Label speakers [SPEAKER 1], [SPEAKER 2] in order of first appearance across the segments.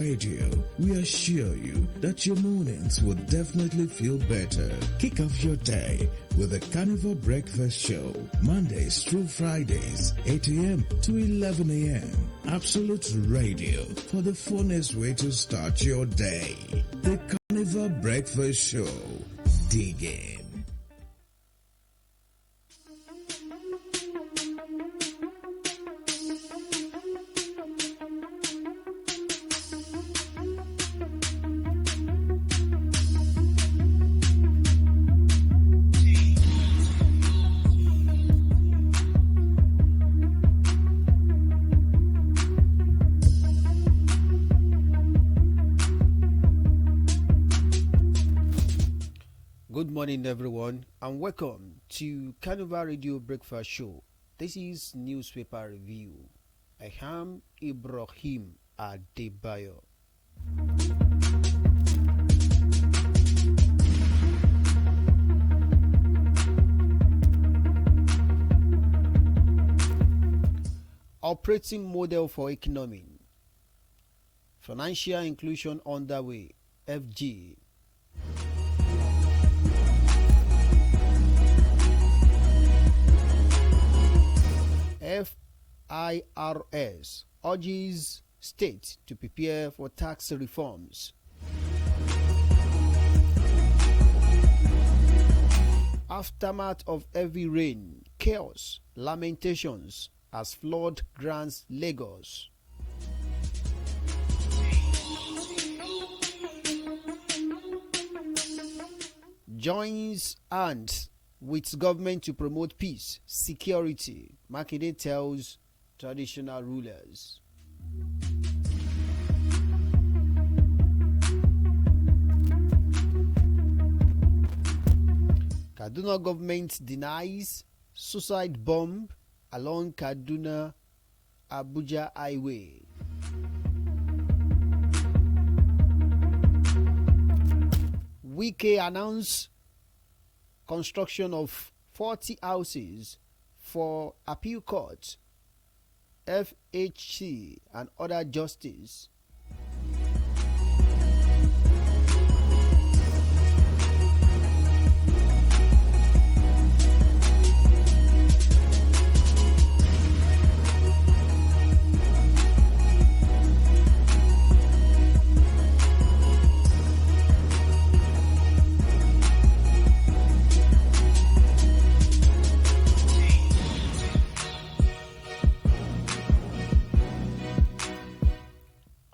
[SPEAKER 1] Radio, we assure you that your mornings will definitely feel better. Kick off your day with the Carnival Breakfast Show, Mondays through Fridays, 8 a.m. to 11 a.m. Absolute Radio for the funnest way to start your day. The Carnival Breakfast Show. Dig in.
[SPEAKER 2] Good morning, everyone, and welcome to Carnival Radio Breakfast Show. This is Newspaper Review. I am Ibrahim Adebayo. Operating model for economy. Financial inclusion underway. FG. FIRS urges state to prepare for tax reforms. Aftermath of heavy rain, chaos, lamentations as flood grants Lagos. Joins hands with government to promote peace, security, Makinde tells traditional rulers. Kaduna government denies suicide bomb along Kaduna Abuja highway. Wike announced construction of 40 houses for appeal court, FHC, and other justice.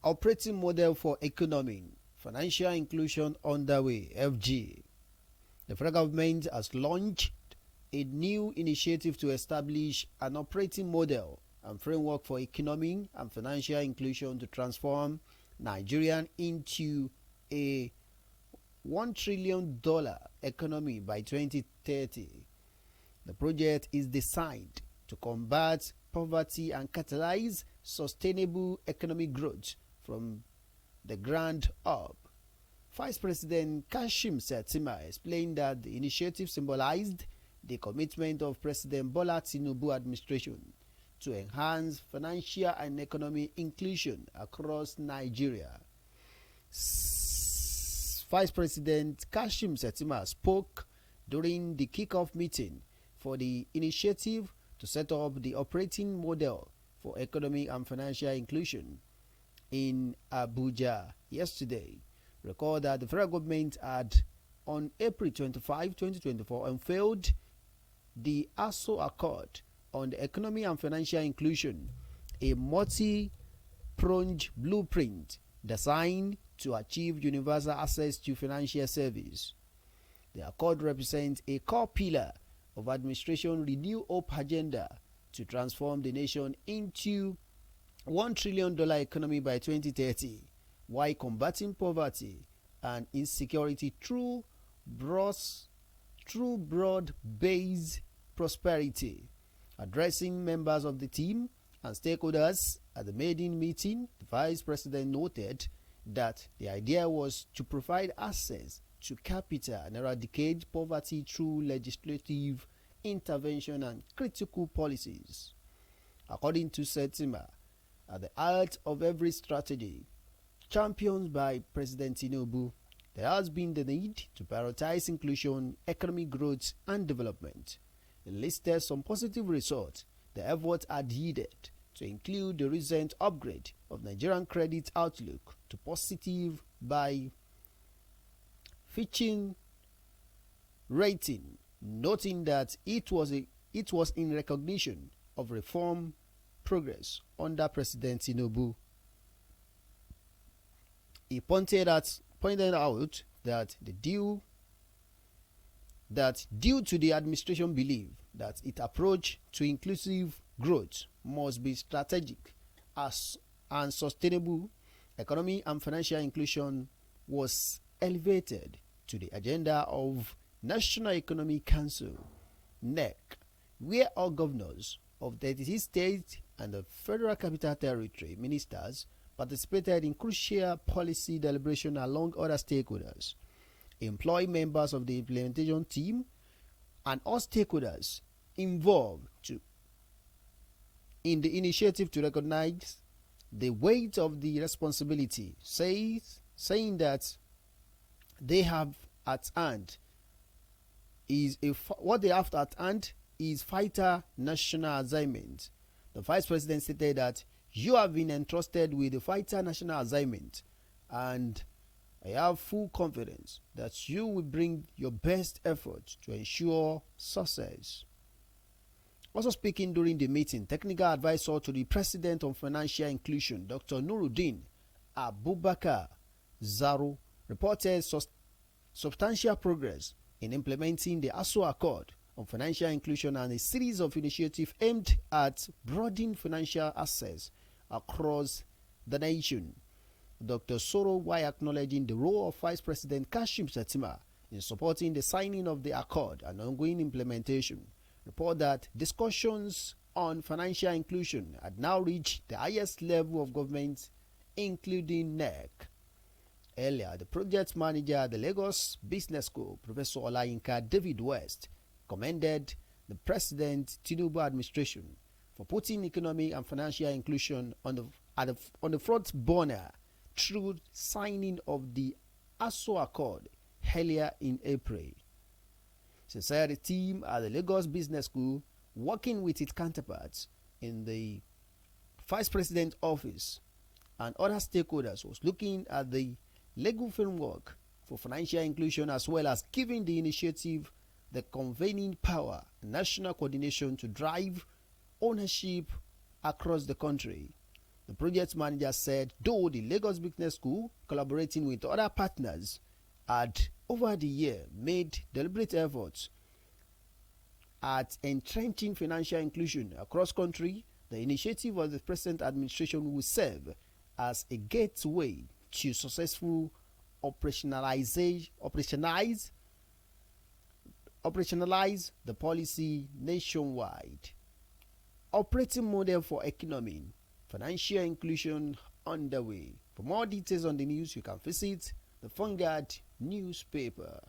[SPEAKER 2] Operating model for economy, financial inclusion underway, FG. The federal government has launched a new initiative to establish an operating model and framework for economic and financial inclusion to transform Nigeria into a $1 trillion economy by 2030. The project is designed to combat poverty and catalyze sustainable economic growth from the ground up. Vice President Kashim Shettima explained that the initiative symbolized the commitment of President Bola Tinubu administration to enhance financial and economic inclusion across Nigeria. Vice President Kashim Shettima spoke during the kickoff meeting for the initiative to set up the operating model for economic and financial inclusion in Abuja yesterday. Recall that the federal government had, on April 25, 2024, unveiled the ASO Accord on the economic and financial inclusion, a multi-pronged blueprint designed to achieve universal access to financial service. The accord represents a core pillar of administration Renew Hope agenda to transform the nation into $1 trillion economy by 2030, while combating poverty and insecurity through broad-based prosperity. Addressing members of the team and stakeholders at the maiden meeting, the Vice President noted that the idea was to provide access to capital and eradicate poverty through legislative intervention and critical policies. According to Shettima, at the heart of every strategy championed by President Tinubu, there has been the need to prioritize inclusion, economic growth, and development. It listed some positive results the effort had yielded to include the recent upgrade of Nigerian credit outlook to positive by Fitching rating, noting that it was in recognition of reform progress under President Tinubu. He pointed out that due to the administration belief that its approach to inclusive growth must be strategic and sustainable, economic and financial inclusion was elevated to the agenda of National Economic Council (NEC), where all governors of 36 states and the Federal Capital Territory ministers participated in crucial policy deliberation along other stakeholders, employee members of the implementation team, and all stakeholders involved in the initiative to recognize the weight of the responsibility, saying that they have at hand what they have at hand is vital national assignment. The Vice President stated that you have been entrusted with the vital national assignment, and I have full confidence that you will bring your best effort to ensure success. Also speaking during the meeting, technical advisor to the President on Financial Inclusion, Dr. Nuruddin Abubakar Zaro, reported substantial progress in implementing the ASO Accord on financial inclusion and a series of initiatives aimed at broadening financial access across the nation. Dr. Soro, while acknowledging the role of Vice President Kashim Shettima in supporting the signing of the accord and ongoing implementation, reported that discussions on financial inclusion had now reached the highest level of government, including NEC. Earlier, the project manager at the Lagos Business School, Professor Olayinka David West, commended the President Tinubu administration for putting economic and financial inclusion on the front burner through signing of the ASO Accord earlier in April. She said the team at the Lagos Business School, working with its counterparts in the Vice President Office and other stakeholders, was looking at the legal framework for financial inclusion as well as giving the initiative the convening power and national coordination to drive ownership across the country. The project manager said though the Lagos Business School, collaborating with other partners, had over the year made deliberate efforts at entrenching financial inclusion across country, the initiative of the present administration will serve as a gateway to successful operationalize the policy nationwide. Operating model for economic financial inclusion underway. For more details on the news, you can visit the Vanguard newspaper.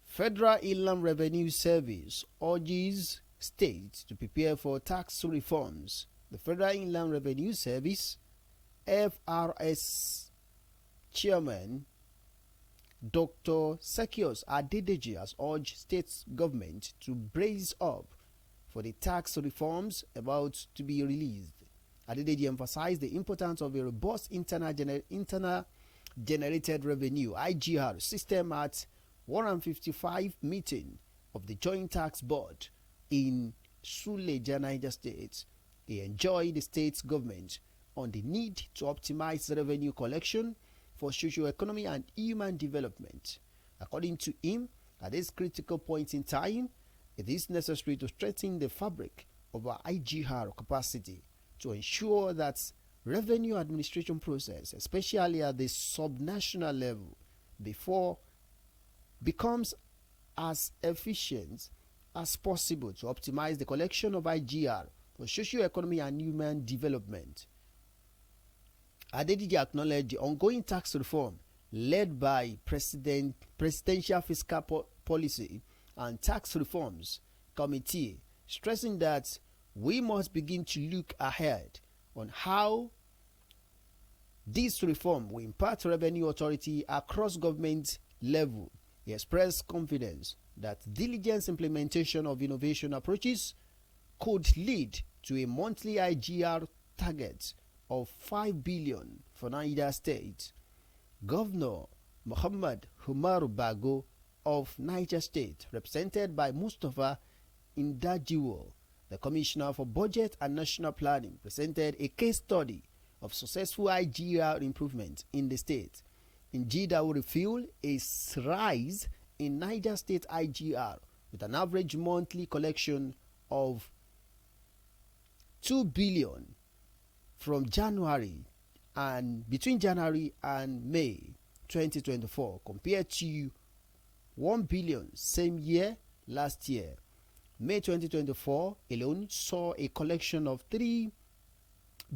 [SPEAKER 2] Federal Inland Revenue Service urges states to prepare for tax reforms. The Federal Inland Revenue Service FRS Chairman Dr. Sekios Adedeji has urged state government to brace up for the tax reforms about to be released. Adedeji emphasized the importance of a robust internal generated revenue (IGR) system at 155 meeting of the Joint Tax Board in Suleja, Niger State. He enjoined the state government on the need to optimize revenue collection for socio-economic and human development. According to him, at this critical point in time, it is necessary to strengthen the fabric of our IGR capacity to ensure that revenue administration process, especially at the subnational level, becomes as efficient as possible to optimize the collection of IGR for socio-economy and human development. Adedeji acknowledged the ongoing tax reform led by Presidential Fiscal Policy and Tax Reforms Committee, stressing that we must begin to look ahead on how this reform will impact revenue authority across government level. He expressed confidence that diligent implementation of innovation approaches could lead to a monthly IGR target of 5 billion for Niger State. Governor Muhammad Umaru Bago of Niger State, represented by Mustapha Indajiwo, the Commissioner for Budget and National Planning, presented a case study of successful IGR improvement in the state. Indeed, I will reveal a rise in Niger State IGR with an average monthly collection of 2 billion from January and between January and May 2024 compared to 1 billion same year last year. May 2024 alone saw a collection of 3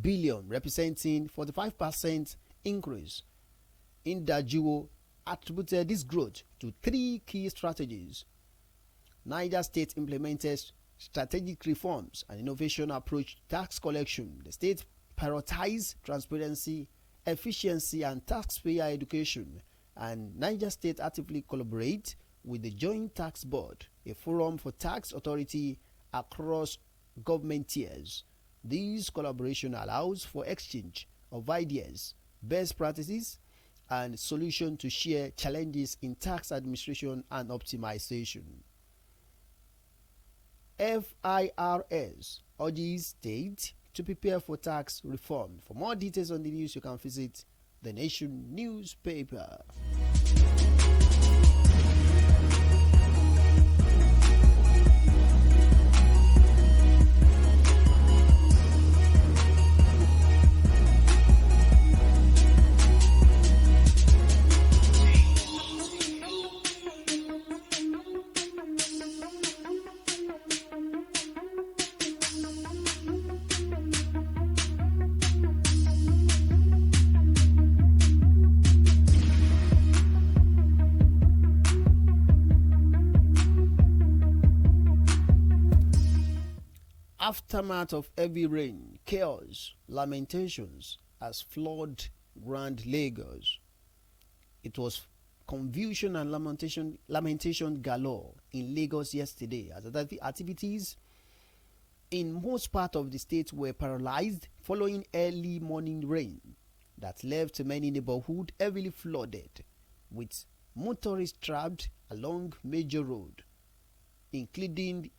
[SPEAKER 2] billion, representing 45% increase. Indajiwo attributed this growth to 3 key strategies. Niger State implemented strategic reforms and innovation approach to tax collection. The state prioritized transparency, efficiency, and taxpayer education, and Niger State actively collaborate with the Joint Tax Board, a forum for tax authority across government tiers. This collaboration allows for exchange of ideas, best practices, and solutions to share challenges in tax administration and optimization. FIRS urges state to prepare for tax reform. For more details on the news, you can visit The Nation newspaper. Aftermath of heavy rain, chaos, lamentations as flood Grand Lagos. It was confusion and lamentation galore in Lagos yesterday as activities in most part of the state were paralyzed following early morning rain that left many neighborhoods heavily flooded, with motorists trapped along major road, including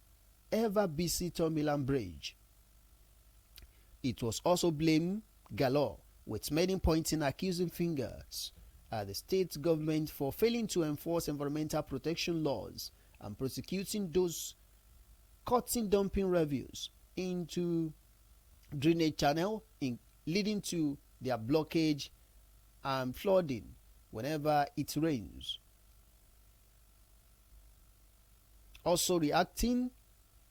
[SPEAKER 2] ever busy Tomiland Bridge. It was also blame galore, with many pointing accusing fingers at the state government for failing to enforce environmental protection laws and prosecuting those cutting dumping reviews into drainage channel, leading to their blockage and flooding whenever it rains. Also reacting,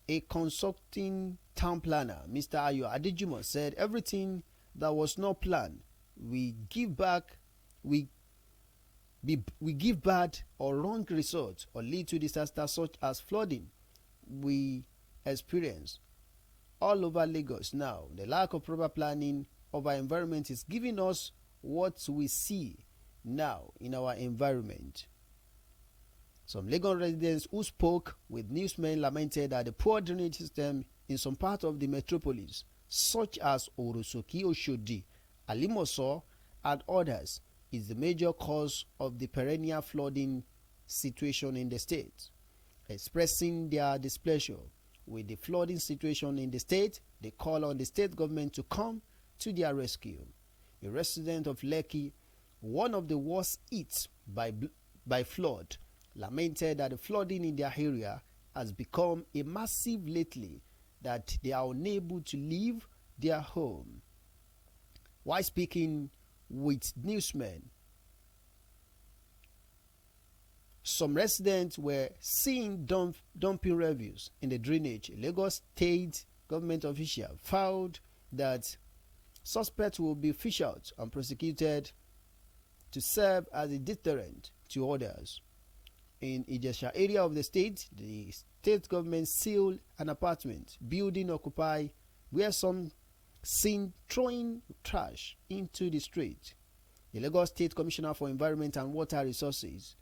[SPEAKER 2] a consulting town planner, Mr. Ayo Adejumo, said everything that was not planned, we give bad or wrong results or lead to disasters such as flooding we experience all over Lagos now. The lack of proper planning of our environment is giving us what we see now in our environment. Some Lagos residents who spoke with newsmen lamented that the poor drainage system in some parts of the metropolis, such as Orosoki, Oshodi, Alimoso, and others, is the major cause of the perennial flooding situation in the state. Expressing their displeasure with the flooding situation in the state, they call on the state government to come to their rescue. A resident of Lekki, one of the worst hit by flood, lamented that the flooding in their area has become a massive lately, that they are unable to leave their home. While speaking with newsmen, Some residents were seen dumping refuse in the drainage. A Lagos State government official vowed that suspects will be fished out and prosecuted to serve as a deterrent to others. In Ijesha area of the state government sealed an apartment building occupied where some seen throwing trash into the street. The Lagos State Commissioner for Environment and Water Resources,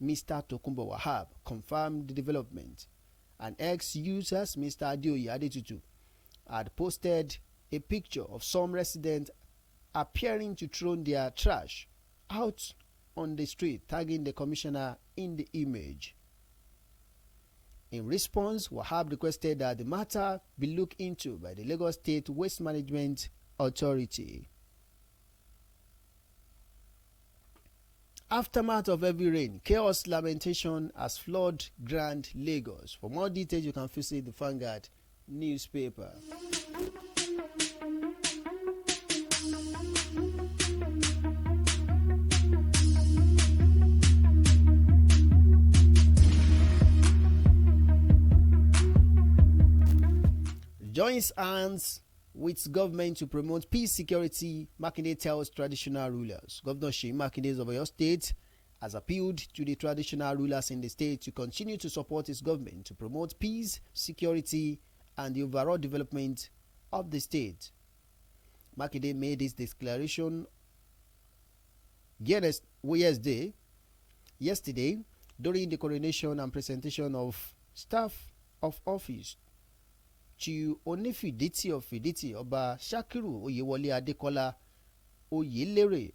[SPEAKER 2] Mr. Tokunbo Wahab, confirmed the development. An ex-user, Mr. Adeoye Adetutu, had posted a picture of some residents appearing to throw their trash out on the street, tagging the commissioner in the image. In response, Wahab requested that the matter be looked into by the Lagos State Waste Management Authority. Aftermath of heavy rain, chaos lamentation has flooded Grand Lagos. For more details, you can visit the Vanguard newspaper. Joins hands with government to promote peace, security, Makinde tells traditional rulers. Governor Seyi Makinde of Oyo State has appealed to the traditional rulers in the state to continue to support his government to promote peace, security, and the overall development of the state. Makinde made this declaration yesterday during the coronation and presentation of staff of office to Onifiditi of Fiditi Oba Shakiru Oyewole Adekola Oyelere.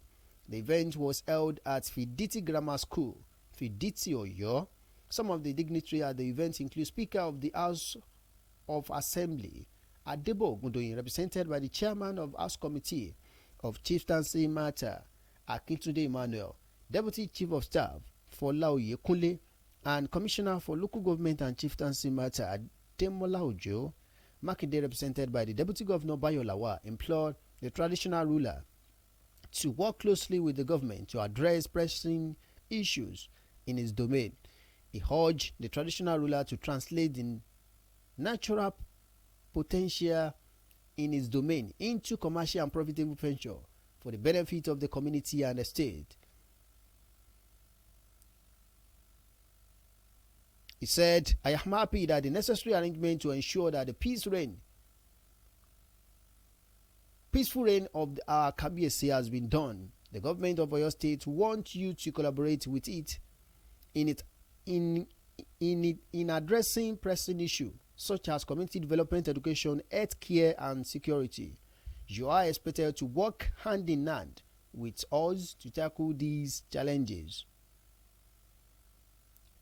[SPEAKER 2] The event was held at Fiditi Grammar School, Fiditi Oyo. Some of the dignitaries at the event include Speaker of the House of Assembly Adebo Ogundoyin, represented by the Chairman of House Committee of Chieftaincy Matter Akintunde Emmanuel, Deputy Chief of Staff Fola Oyekunle, and Commissioner for Local Government and Chieftaincy Matter Ademola Ojo. Makinde, represented by the Deputy Governor Bayo Lawa, implored the traditional ruler to work closely with the government to address pressing issues in his domain. He urged the traditional ruler to translate the natural potential in his domain into commercial and profitable venture for the benefit of the community and the state. He said, I am happy that the necessary arrangement to ensure that the peaceful reign of our Kabiyesi has been done. The government of Oyo State wants you to collaborate with it in addressing pressing issues such as community development, education, health care, and security. You are expected to work hand in hand with us to tackle these challenges.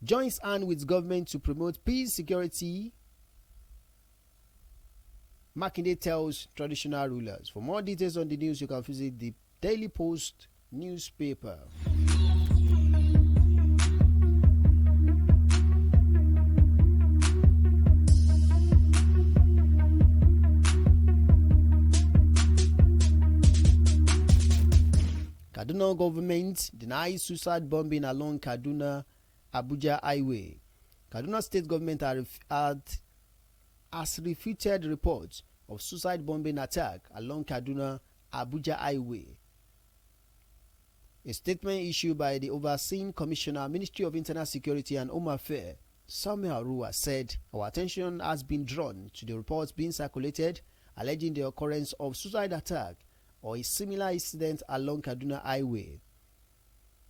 [SPEAKER 2] Joins hand with government to promote peace, security, Makinde tells traditional rulers. For more details on the news, you can visit the Daily Post newspaper. Kaduna government denies suicide bombing along Kaduna Abuja Highway. Kaduna State government has refuted reports of suicide bombing attack along Kaduna Abuja Highway. A statement issued by the overseeing commissioner, Ministry of Internal Security and Home Affairs, Samuel Arua, said, our attention has been drawn to the reports being circulated alleging the occurrence of suicide attack or a similar incident along Kaduna Highway,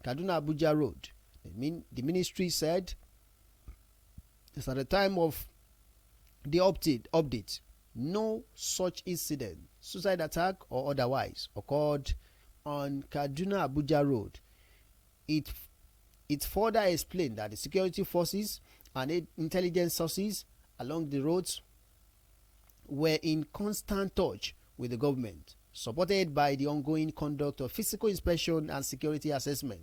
[SPEAKER 2] Kaduna Abuja Road. The ministry said at the time of the update, no such incident, suicide attack or otherwise, occurred on Kaduna Abuja Road. It further explained that the security forces and intelligence sources along the roads were in constant touch with the government, supported by the ongoing conduct of physical inspection and security assessment.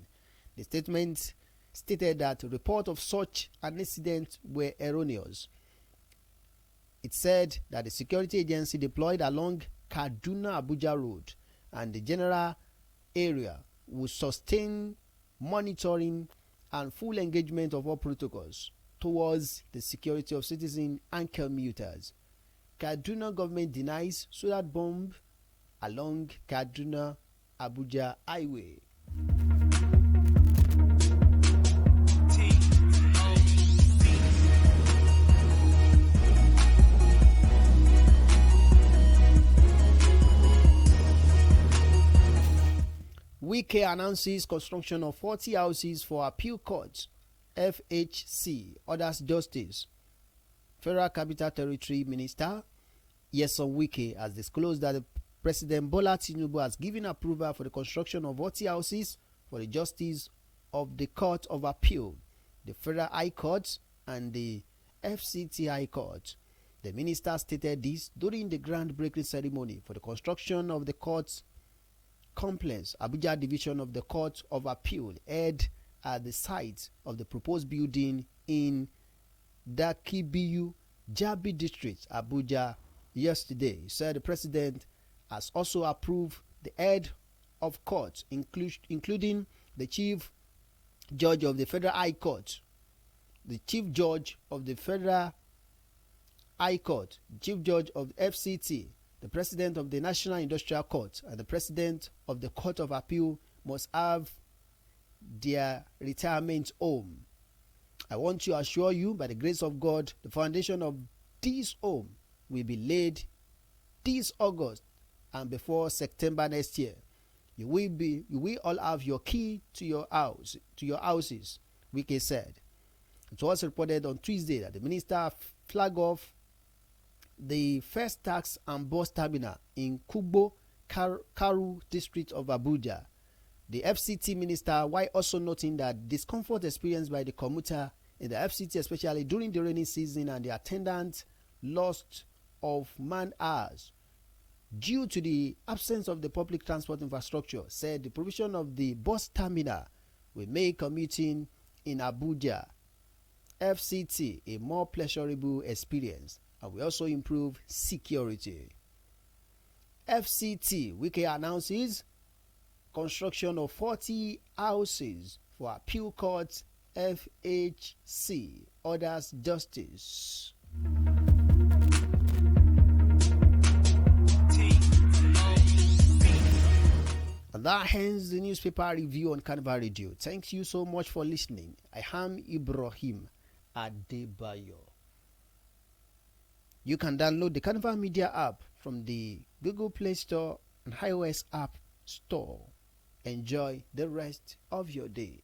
[SPEAKER 2] The statement stated that reports of such an incident were erroneous. It said that the security agency deployed along Kaduna Abuja Road and the general area would sustain monitoring and full engagement of all protocols towards the security of citizens and commuters. Kaduna government denies solar bomb along Kaduna-Abuja highway. Wike announces construction of 40 houses for appeal court. FHC orders justice. Federal Capital Territory Minister Nyesom Wike has disclosed that President Bola Tinubu has given approval for the construction of 40 houses for the justice of the Court of Appeal, the Federal High Court, and the FCT High Court. The minister stated this during the groundbreaking ceremony for the construction of the court's complex Abuja division of the Court of Appeal held at the site of the proposed building in Dakibiyu, Jabi District, Abuja yesterday. He said the president has also approved the head of court, including the chief judge of the Federal High Court, the chief judge of the Federal High Court, chief judge of the FCT, the president of the National Industrial Court, and the president of the Court of Appeal must have their retirement home. I want to assure you, by the grace of God, the foundation of this home will be laid this August and before September next year. You will all have your key to your houses, Wike said. It was reported on Tuesday that the minister flagged off the first tax and bus terminal in Kugbo, Karu district of Abuja. The FCT minister, while also noting that discomfort experienced by the commuter in the FCT, especially during the rainy season, and the attendant loss of man hours due to the absence of the public transport infrastructure, said the provision of the bus terminal will make commuting in Abuja FCT a more pleasurable experience and will also improve security. FCT Wike announces construction of 40 houses for appeal court. FHC orders justice. And that ends the newspaper review on Carnival Radio. Thank you so much for listening. I am Ibrahim Adebayo. You can download the Carnival Media app from the Google Play Store and iOS App Store. Enjoy the rest of your day.